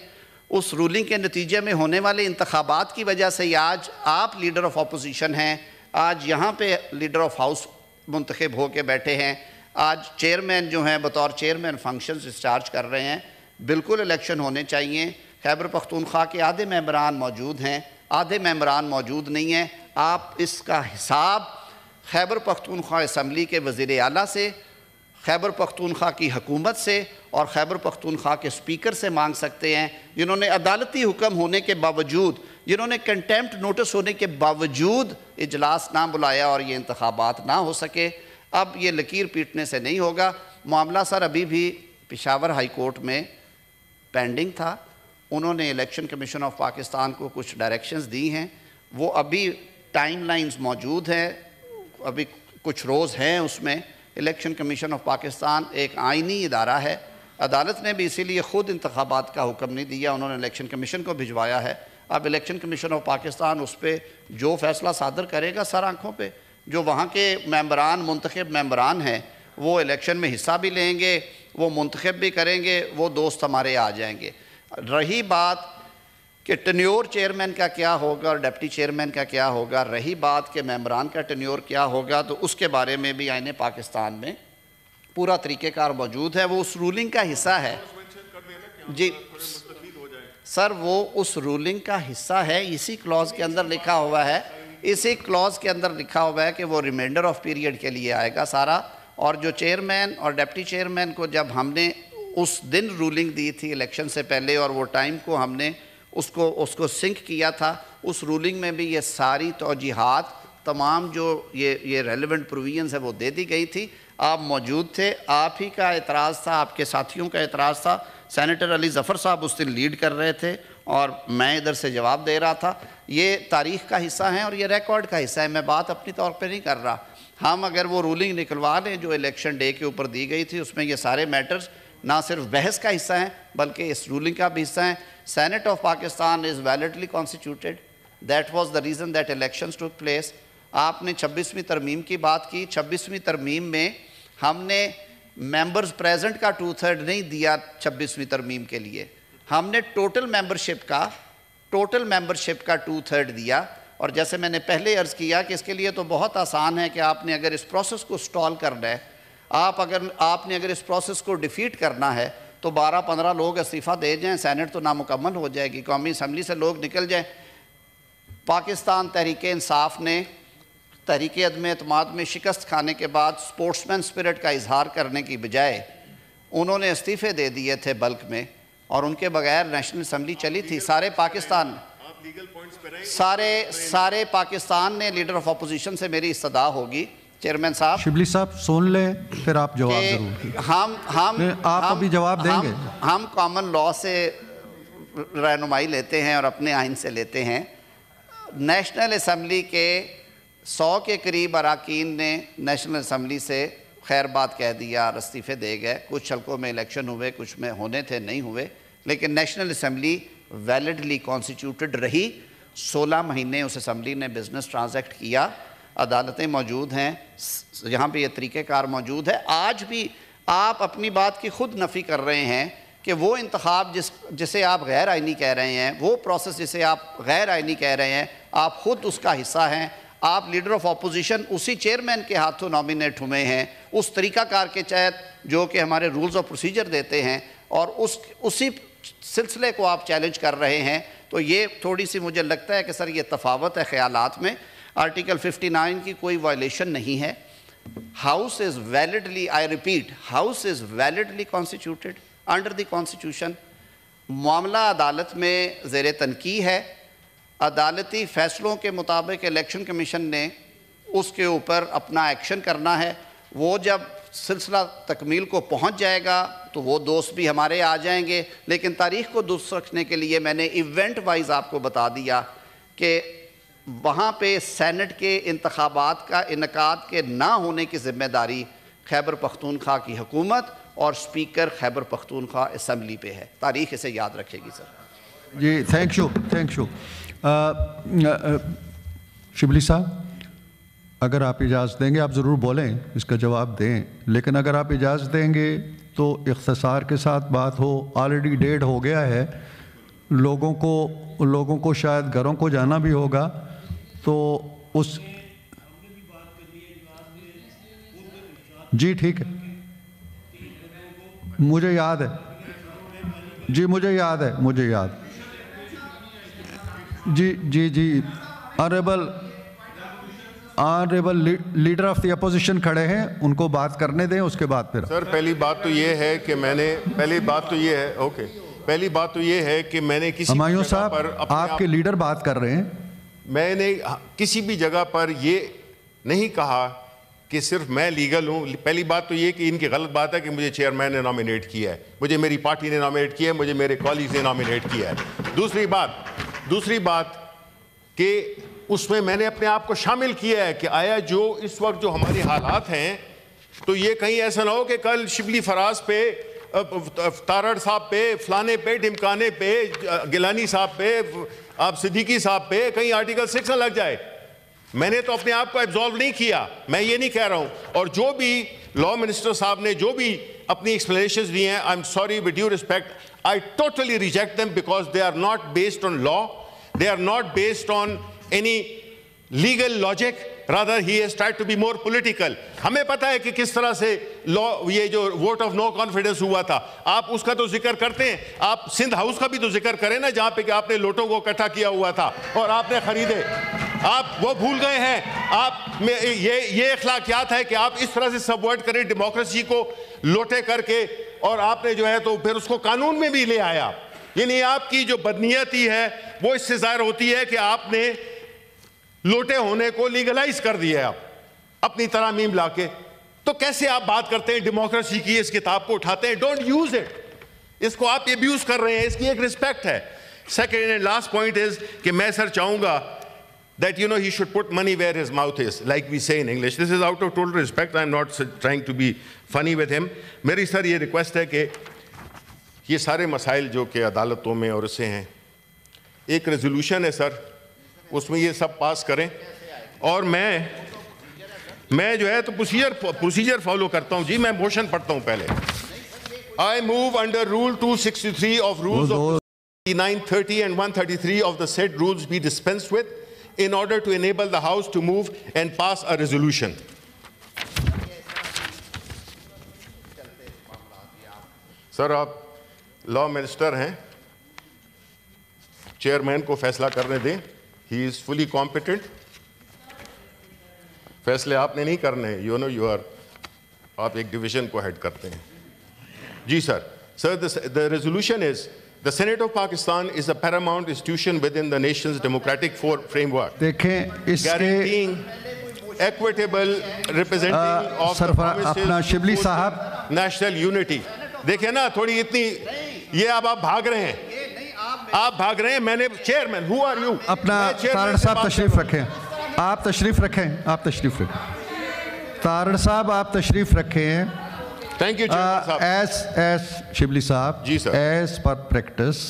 اس رولنگ کے نتیجے میں ہونے والے انتخابات کی وجہ سے آج آپ لیڈر آف اپوزیشن ہیں، آج یہاں پہ لیڈر آف ہاؤس منتخب ہو کے بیٹھے ہیں، آج چیئرمین جو ہیں بطور چیئرمین فنکشنز ڈسچارج کر رہے ہیں۔ بالکل الیکشن ہونے چاہیے۔ خیبر پختونخوا کے آدھے ممبران موجود ہیں، آدھے ممبران موجود نہیں ہیں۔ آپ اس کا حساب خیبر پختونخوا اسمبلی کے وزیر اعلیٰ سے، خیبر پختونخوا کی حکومت سے اور خیبر پختونخوا کے سپیکر سے مانگ سکتے ہیں، جنہوں نے عدالتی حکم ہونے کے باوجود، جنہوں نے کنٹیمپٹ نوٹس ہونے کے باوجود اجلاس نہ بلایا اور یہ انتخابات نہ ہو سکے۔ اب یہ لکیر پیٹنے سے نہیں ہوگا۔ معاملہ سر ابھی بھی پشاور ہائی کورٹ میں پینڈنگ تھا۔ انہوں نے الیکشن کمیشن آف پاکستان کو کچھ ڈائریکشنز دی ہیں، وہ ابھی ٹائم لائنز موجود ہیں، ابھی کچھ روز ہیں اس میں۔ الیکشن کمیشن آف پاکستان ایک آئینی ادارہ ہے، عدالت نے بھی اسی لیے خود انتخابات کا حکم نہیں دیا، انہوں نے الیکشن کمیشن کو بھجوایا ہے۔ اب الیکشن کمیشن آف پاکستان اس پہ جو فیصلہ صادر کرے گا سر آنکھوں پہ، جو وہاں کے ممبران، منتخب ممبران ہیں، وہ الیکشن میں حصہ بھی لیں گے، وہ منتخب بھی کریں گے، وہ دوست ہمارے آ جائیں گے۔ رہی بات کہ ٹینیور چیئرمین کا کیا ہوگا اور ڈپٹی چیئرمین کا کیا ہوگا، رہی بات کہ ممبران کا ٹینیور کیا ہوگا، تو اس کے بارے میں بھی آئین پاکستان میں پورا طریقہ کار موجود ہے، وہ اس رولنگ کا حصہ ہے۔ جی سر، وہ اس رولنگ کا حصہ ہے، اسی کلوز کے اندر لکھا ہوا ہے، اسی کلوز کے اندر لکھا ہوا ہے کہ وہ ریمائنڈر آف پیریڈ کے لیے آئے گا سارا۔ اور جو چیئرمین اور ڈپٹی چیئرمین کو جب ہم نے اس دن رولنگ دی تھی الیکشن سے پہلے، اور وہ ٹائم کو ہم نے اس کو سنک کیا تھا، اس رولنگ میں بھی یہ ساری توجیحات، تمام جو یہ ریلیونٹ پروویژنز ہے وہ دے دی گئی تھی۔ آپ موجود تھے، آپ ہی کا اعتراض تھا، آپ کے ساتھیوں کا اعتراض تھا، سینیٹر علی ظفر صاحب اس دن لیڈ کر رہے تھے اور میں ادھر سے جواب دے رہا تھا۔ یہ تاریخ کا حصہ ہیں اور یہ ریکارڈ کا حصہ ہے، میں بات اپنی طور پہ نہیں کر رہا۔ ہم اگر وہ رولنگ نکلوا لیں جو الیکشن ڈے کے اوپر دی گئی تھی، اس میں یہ سارے میٹرز نہ صرف بحث کا حصہ ہیں بلکہ اس رولنگ کا بھی حصہ ہیں۔ Senate of Pakistan is validly constituted, that was the reason that elections took place. آپ نے 26ویں ترمیم کی بات کی، 26ویں ترمیم میں ہم نے ممبرز پریزنٹ کا 2/3 نہیں دیا 26ویں ترمیم کے لیے، ہم نے ٹوٹل ممبرشپ کا 2/3 دیا، اور جیسے میں نے پہلے عرض کیا کہ اس کے لیے تو بہت آسان ہے کہ آپ نے اگر اس پروسیس کو سٹال کرنا ہے، آپ نے اگر اس پروسیس کو ڈیفیٹ کرنا ہے تو 12-15 لوگ استعفیٰ دے جائیں، سینٹ تو نامکمل ہو جائے گی، قومی اسمبلی سے لوگ نکل جائیں۔ پاکستان تحریک انصاف نے تحریک عدم اعتماد میں شکست کھانے کے بعد سپورٹس مین سپرٹ کا اظہار کرنے کی بجائے انہوں نے استعفے دے دیے تھے بلک میں، اور ان کے بغیر نیشنل اسمبلی چلی تھی۔ سارے پاکستان نے لیڈر آف اپوزیشن سے میری استدعا ہوگی چیئرمین صاحب، شبلی صاحب سن لیں پھر آپ جواب ضرور آپ ابھی جواب دیں گے۔ ہم کامن لاء سے رہنمائی لیتے ہیں اور اپنے آئین سے لیتے ہیں۔ نیشنل اسمبلی کے 100 کے قریب اراکین نے نیشنل اسمبلی سے خیر بات کہہ دیا اور استعفے دے گئے، کچھ حلقوں میں الیکشن ہوئے، کچھ میں ہونے تھے نہیں ہوئے، لیکن نیشنل اسمبلی ویلڈلی کانسٹیٹیوٹڈ رہی۔ 16 مہینے اس اسمبلی نے بزنس ٹرانزیکٹ کیا، عدالتیں موجود ہیں، یہاں پہ یہ طریقہ کار موجود ہے۔ آج بھی آپ اپنی بات کی خود نفی کر رہے ہیں کہ وہ انتخاب جسے آپ غیر آئینی کہہ رہے ہیں، وہ پروسیس جسے آپ غیر آئینی کہہ رہے ہیں، آپ خود اس کا حصہ ہیں۔ آپ لیڈر آف اپوزیشن اسی چیئرمین کے ہاتھوں نامینیٹ ہوئے ہیں، اس طریقہ کار کے تحت جو کہ ہمارے رولز آف پروسیجر دیتے ہیں، اور اسی سلسلے کو آپ چیلنج کر رہے ہیں۔ تو یہ تھوڑی سی مجھے لگتا ہے کہ سر یہ تفاوت ہے خیالات میں۔ آرٹیکل 59 کی کوئی وائلیشن نہیں ہے۔ House is validly, I repeat, house is validly constituted under the constitution. معاملہ عدالت میں زیر تنقید ہے، عدالتی فیصلوں کے مطابق الیکشن کمیشن نے اس کے اوپر اپنا ایکشن کرنا ہے۔ وہ جب سلسلہ تکمیل کو پہنچ جائے گا تو وہ دوست بھی ہمارے آ جائیں گے، لیکن تاریخ کو درست رکھنے کے لیے میں نے ایونٹ وائز آپ کو بتا دیا کہ وہاں پہ سینٹ کے انتخابات کا انعقاد کے نہ ہونے کی ذمہ داری خیبر پختونخوا کی حکومت اور سپیکر خیبر پختونخوا اسمبلی پہ ہے۔ تاریخ اسے یاد رکھے گی سر۔ جی تھینک یو۔ شبلی صاحب اگر آپ اجازت دیں گے آپ ضرور بولیں، اس کا جواب دیں، لیکن اگر آپ اجازت دیں گے تو اختصار کے ساتھ بات ہو۔ آلریڈی 1:30 ہو گیا ہے، لوگوں کو شاید گھروں کو جانا بھی ہوگا، تو اس جی ٹھیک ہے، مجھے یاد ہے، جی مجھے یاد جی honourable leader of the opposition کھڑے ہیں، ان کو بات کرنے دیں، اس کے بعد پھر سر پہلی بات تو یہ ہے کہ میں نے کسی ہمایوں جگہ صاحب پر آپ کے لیڈر بات کر رہے ہیں، میں نے کسی بھی جگہ پر یہ نہیں کہا کہ صرف میں لیگل ہوں۔ پہلی بات تو یہ کہ ان کی غلط بات ہے کہ مجھے چیئرمین نے نامینیٹ کیا ہے، مجھے میری پارٹی نے نامینیٹ کیا ہے، مجھے میرے کالیگز نے نامینیٹ کیا ہے۔ دوسری بات کہ اس میں نے اپنے آپ کو شامل کیا ہے کہ آیا جو اس وقت جو ہمارے حالات ہیں تو یہ کہیں ایسا نہ ہو کہ کل شبلی فراز پہ، تارڑ صاحب پہ، فلانے پہ، ڈھمکانے پہ، گیلانی صاحب پہ، آپ صدیقی صاحب پہ کہیں آرٹیکل 6 نہ لگ جائے۔ میں نے تو اپنے آپ کو ایبزالو نہیں کیا، میں یہ نہیں کہہ رہا ہوں۔ اور جو بھی لا منسٹر صاحب نے جو بھی اپنی ایکسپلینیشنز دی ہیں، I am sorry with due respect, I totally reject them because they are not based on law, they are not based on any legal logic, rather he has tried to be more political۔ ہمیں پتہ ہے کہ کس طرح سے یہ جو vote of no confidence ہوا تھا، آپ اس کا تو ذکر کرتے ہیں، آپ سندھ ہاؤس کا بھی تو ذکر کریں نا، جہاں پہ کہ آپ نے لوٹوں کو اکٹھا کیا ہوا تھا اور آپ نے خریدے، آپ وہ بھول گئے ہیں۔ آپ میں یہ اخلاقیات ہے کہ آپ اس طرح سے سبورٹ کریں ڈیموکریسی کو لوٹے کر کے، اور آپ نے جو ہے تو پھر اس کو قانون میں بھی لے آیا۔ یعنی آپ کی جو بدنیتی ہے وہ اس سے ظاہر ہوتی ہے کہ آپ نے لوٹے ہونے کو لیگلائز کر دیا ہے، آپ اپنی ترامیم لا کے۔ تو کیسے آپ بات کرتے ہیں ڈیموکریسی کی، اس کتاب کو اٹھاتے ہیں، ڈونٹ یوز اٹ، اس کو آپ ایبیوز کر رہے ہیں، اس کی ایک رسپیکٹ ہے۔ Second and last point is کہ میں سر چاہوں گا that he should put money where his mouth is, like we say in English. This is out of total respect. I'm not trying to be funny with him. میری سر یہ request ہے کہ یہ سارے مسائل جو کہ عدالتوں میں اور اسے ہیں، ایک ریزولوشن ہے سر، اس میں یہ سب پاس کریں، اور میں جو ہے تو پروسیجر فالو کرتا ہوں۔ جی میں موشن پڑھتا ہوں پہلے۔ I move under Rule 263 of Rules of 930 and 133 of the said rules be dispensed with, in order to enable the House to move and pass a resolution. سر آپ لا منسٹر ہیں, chairman کو فیصلہ کرنے دیں. ہی از فلی competent. فیصلے آپ نے نہیں کرنے ہیں. یو نو یو آر, آپ ایک ڈویژن کو ہیڈ کرتے ہیں. جی سر. سر the resolution is the Senate of Pakistan is a paramount institution within the nation's democratic framework. دیکھیں اس کے Guaranteeing equitable representing of the اپنا شبلی صاحب national unity. دیکھیں نا تھوڑی اتنی یہ اب آپ بھاگ رہے ہیں, آپ بھاگ رہے ہیں. میں نے چیئرمین, who are you? اپنا تارڑ صاحب تشریف رکھیں, آپ تشریف رکھیں, آپ تشریف رکھیں. تارڑ صاحب آپ تشریف رکھیں. تھینک یو ایز شبلی صاحب, جی سر, ایز پر پریکٹس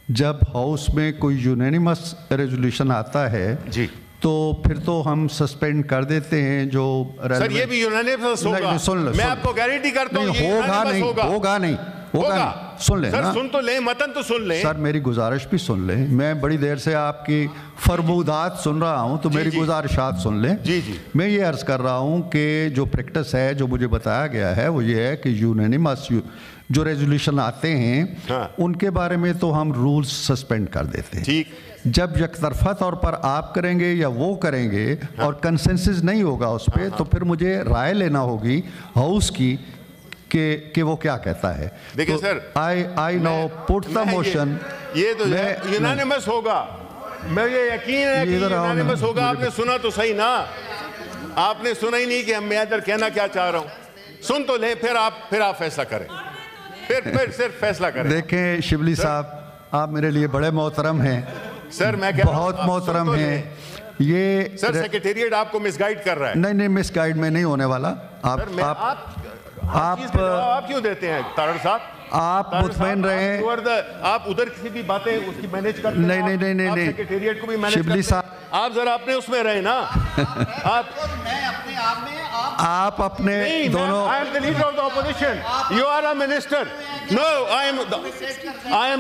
جب ہاؤس میں کوئی یونینیمس ریزولوشن آتا ہے جی تو پھر تو ہم سسپینڈ کر دیتے ہیں. جو سر یہ بھی یونینیمس ہوگا, میں آپ کو گارنٹی کرتا ہوں ہوگا نہیں, ہوگا نہیں, ہوگا نہیں. سن لیں سر, سن تو لیں, متن تو سن لیں. سر میری گزارش بھی سن لیں. میں بڑی دیر سے آپ کی فرمودات سن رہا ہوں تو میری گزارشات سن لیں. جی جی. میں یہ عرض کر رہا ہوں کہ جو پریکٹس ہے, جو مجھے بتایا گیا ہے, وہ یہ ہے کہ یونینیمس جو ریزولوشن آتے ہیں ان کے بارے میں تو ہم رولز سسپینڈ کر دیتے ہیں. ٹھیک. جب یک طرفہ طور پر آپ کریں گے یا وہ کریں گے اور کنسنسس نہیں ہوگا اس پہ, تو پھر مجھے رائے لینا ہوگی ہاؤس کی کہ وہ کیا کہتا ہے. دیکھیں سر, آئی نو پٹ دا موشن. یہ تو یونینیمس ہوگا, میں یہ یقین ہے کہ یونینیمس ہوگا. آپ نے سنا تو صحیح نا, آپ نے سنا ہی نہیں کہ میں ادھر کہنا کیا چاہ رہا ہوں. سن تو لیں, پھر آپ فیصلہ کریں, پھر صرف فیصلہ کریں. دیکھیں شبلی صاحب, آپ میرے لیے بڑے محترم ہیں سر, میں بہت محترم ہیں. یہ سر سیکریٹریٹ آپ کو مس گائیڈ کر رہا ہے. نہیں, مس گائیڈ میں نہیں ہونے والا. آپ کیوں دیتے ہیں تارڑ صاحب؟ آپ مطمئن رہیں, آپ ادھر کسی بھی باتیں اس کی مینیج کرتے ہیں. نہیں, سیکریٹریٹ کو بھی مینیج شبلی صاحب, آپ ذرا اپنے اس میں رہیں نا. آپ اپنے دونوں. I am the leader of the opposition. You are a minister. No, I am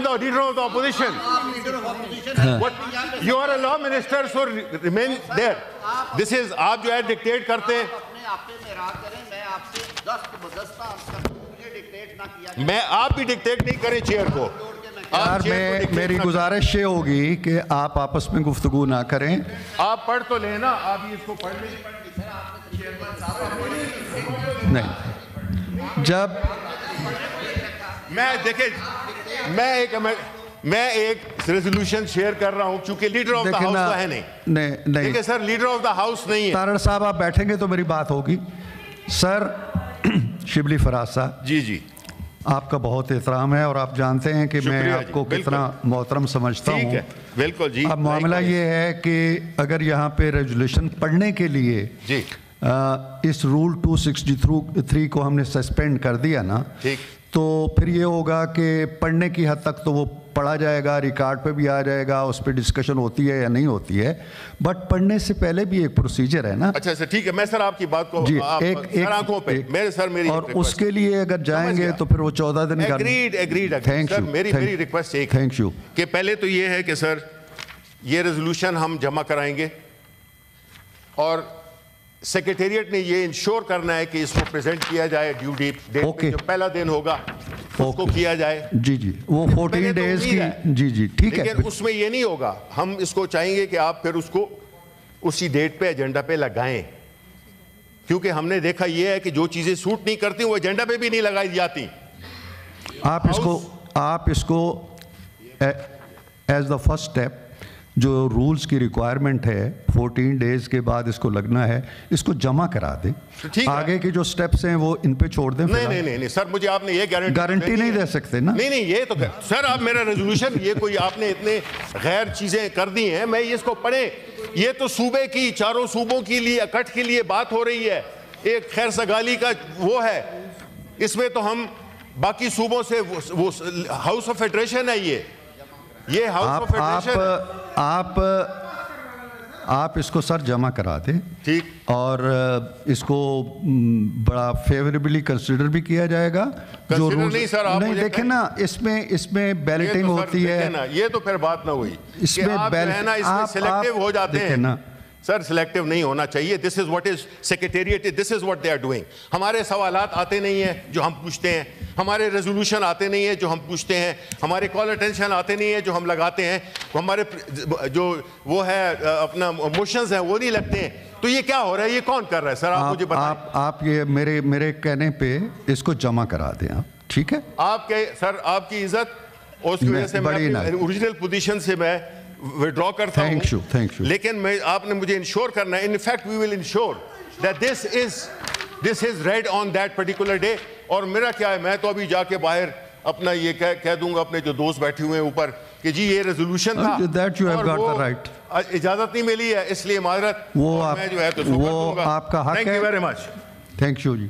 the leader of the opposition. What? You are a law minister, so remain there. This is, آپ جو ہے ڈکٹیٹ کرتے ہیں. میں آپ بھی dictate نہیں کریں چیئر کو. یار میری گزارش یہ ہوگی کہ آپ آپس میں گفتگو نہ کریں. آپ پڑھ تو لیں نا, آپ اس کو پڑھ لیں. نہیں, جب میں دیکھیں میں ایک ریزولوشن شیئر کر رہا ہوں, چونکہ لیڈر آف دا ہاؤس تو ہے نہیں. دیکھیں سر, لیڈر آف دا ہاؤس نہیں ہے. تارڑ صاحب آپ بیٹھیں گے تو میری بات ہوگی. سر شبلی فراز صاحب, جی جی, آپ کا بہت احترام ہے اور آپ جانتے ہیں کہ میں آپ کو کتنا محترم سمجھتا ہوں. بالکل جی. اب معاملہ یہ ہے کہ اگر یہاں پہ ریزولوشن پڑھنے کے لیے جی اس رول 263 کو ہم نے سسپینڈ کر دیا نا, تو پھر یہ ہوگا کہ پڑھنے کی حد تک تو وہ پڑھا جائے گا, ریکارڈ پہ بھی آ جائے گا, اس پہ ڈسکشن ہوتی ہے یا نہیں ہوتی ہے, بٹ پڑھنے سے پہلے بھی ایک پروسیجر ہے نا. اچھا سر, ٹھیک ہے, میں سر آپ کی بات کو ایک آنکھوں پہ میری اور اس کے لیے اگر جائیں گے تو پھر وہ 14 دن کا. ایگریڈ. سر میری ریکویسٹ ایک تھینک یو کہ پہلے تو یہ ہے کہ سر یہ ریزولوشن ہم جمع کرائیں گے اور سیکریٹریٹ نے یہ انشور کرنا ہے کہ اس کو پریزنٹ کیا جائے ڈیو ڈیٹ جو پہلا دن ہوگا اس کو کیا جائے. جی وہ 14 ڈیز کی. جی ٹھیک ہے, لیکن اس میں یہ نہیں ہوگا. ہم اس کو چاہیں گے کہ آپ پھر اس کو اسی ڈیٹ پہ ایجنڈا پہ لگائیں, کیونکہ ہم نے دیکھا یہ ہے کہ جو چیزیں سوٹ نہیں کرتی وہ ایجنڈا پہ بھی نہیں لگائی جاتی. آپ اس کو ایز دا فرسٹ اسٹیپ جو رولز کی ریکوائرمنٹ ہے 14 ڈیز کے بعد اس کو لگنا ہے, اس کو جمع کرا دیں. آگے کے جو سٹیپس ہیں وہ ان پہ چھوڑ دیں. نہیں سر, مجھے آپ نے یہ گارنٹی نہیں دے سکتے نا. نہیں یہ تو سر, آپ میرا ریزولوشن یہ کوئی آپ نے اتنے غیر چیزیں کر دی ہیں, میں اس کو پڑھیں. یہ تو صوبے کی, چاروں صوبوں کے لیے اکٹھ کے لیے بات ہو رہی ہے, ایک خیر سگالی کا وہ ہے. اس میں تو ہم باقی صوبوں سے وہ ہاؤس آف فیڈریشن ہے, یہ ہاؤس آف فیڈریشن. آپ اس کو سر جمع کرا دیں ٹھیک. اور اس کو بڑا فیوریبلی کنسیڈر بھی کیا جائے گا. جو نہیں سر آپ نہیں دیکھیں نا اس میں بیلٹنگ ہوتی ہے. یہ تو پھر بات نہ ہوئی اس میں سلیکٹیو ہو جاتے ہیں نا سر. سلیکٹیو نہیں ہونا چاہیے. This is what is secretariat, this is what they are doing. ہمارے سوالات آتے نہیں ہیں جو ہم پوچھتے ہیں, ہمارے ریزولوشن آتے نہیں ہیں جو ہم پوچھتے ہیں, ہمارے کال اٹینشن آتے نہیں ہیں جو ہم لگاتے ہیں, ہمارے جو وہ ہے اپنا موشنز ہیں وہ نہیں لگتے ہیں. تو یہ کیا ہو رہا ہے, یہ کون کر رہا ہے سر؟ آپ مجھے بتائیں. آپ یہ میرے کہنے پہ اس کو جمع کرا دیں آپ, ٹھیک ہے. آپ کے سر آپ کی عزت اور اس کی وجہ سے میں اوریجنل پوزیشن سے میں withdraw کرتا ہوں. Thank you. لیکن آپ نے مجھے انشور کرنا ہے. In fact, we will ensure that this is read on that particular day. اور میرا کیا ہے, میں تو ابھی جا کے باہر اپنا یہ کہہ دوں گا اپنے جو دوست بیٹھے ہوئے ہیں اوپر کہ جی یہ ریزولوشن تھا اور وہ اجازت نہیں ملی ہے, اس لیے معذرت. وہ میں جو ہے تو آپ کا حق ہے. Thank you very much. Thank you G.